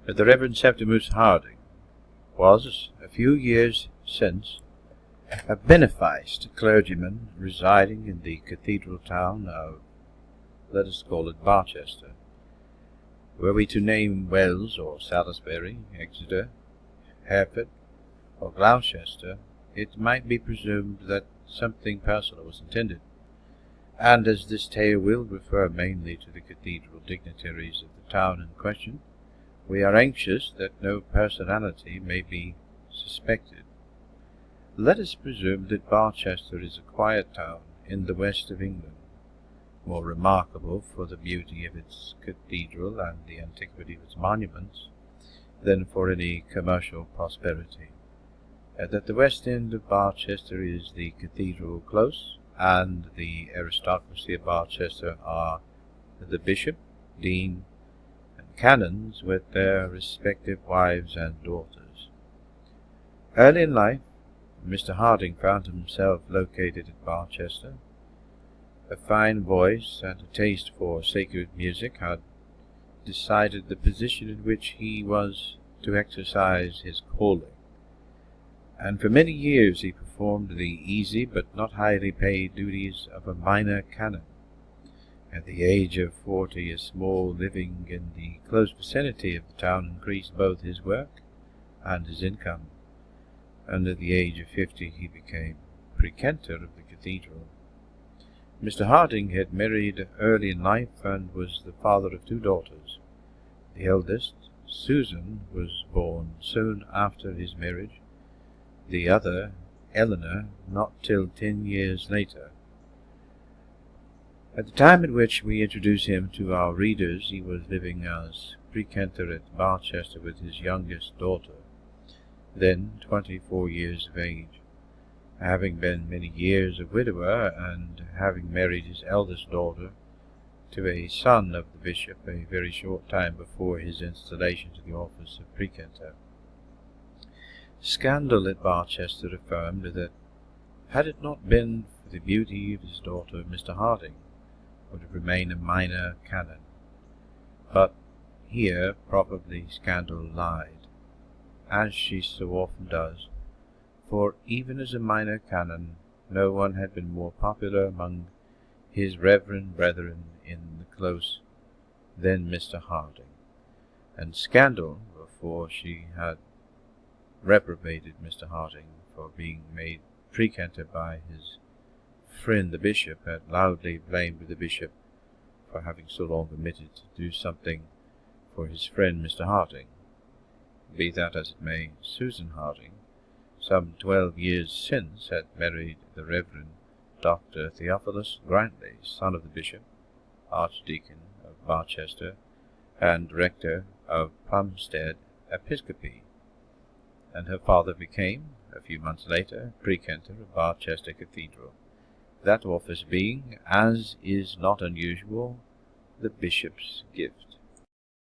The Reverend Septimus Harding was, a few years since, a beneficed clergyman residing in the cathedral town of, let us call it, Barchester. Were we to name Wells or Salisbury, Exeter, Hereford, or Gloucester, it might be presumed that something personal was intended, and as this tale will refer mainly to the cathedral dignitaries of the town in question, we are anxious that no personality may be suspected. Let us presume that Barchester is a quiet town in the west of England, more remarkable for the beauty of its cathedral and the antiquity of its monuments than for any commercial prosperity. That the west end of Barchester is the cathedral close, and the aristocracy of Barchester are the bishop, dean, and canons with their respective wives and daughters. Early in life, Mr. Harding found himself located at Barchester. A fine voice and a taste for sacred music had decided the position in which he was to exercise his calling, and for many years he performed the easy but not highly paid duties of a minor canon. At the age of 40, a small living in the close vicinity of the town increased both his work and his income, and at the age of 50 he became precentor of the cathedral. Mr. Harding had married early in life and was the father of 2 daughters. The eldest, Susan, was born soon after his marriage, the other, Eleanor, not till 10 years later. At the time at which we introduce him to our readers, he was living as precentor at Barchester with his youngest daughter, then 24 years of age. Having been many years a widower, and having married his eldest daughter to a son of the bishop a very short time before his installation to the office of precentor. Scandal at Barchester affirmed that, had it not been for the beauty of his daughter, Mr. Harding would have remained a minor canon. But here probably scandal lied, as she so often does, for even as a minor canon no one had been more popular among his reverend brethren in the close than Mr. Harding, and scandal, before she had reprobated Mr. Harding for being made precentor by his friend the bishop, had loudly blamed the bishop for having so long omitted to do something for his friend Mr. Harding. Be that as it may, Susan Harding, some 12 years since, had married the Reverend Dr. Theophilus Grantley, son of the bishop, archdeacon of Barchester, and rector of Plumstead Episcopi, and her father became, a few months later, precentor of Barchester Cathedral, that office being, as is not unusual, the bishop's gift.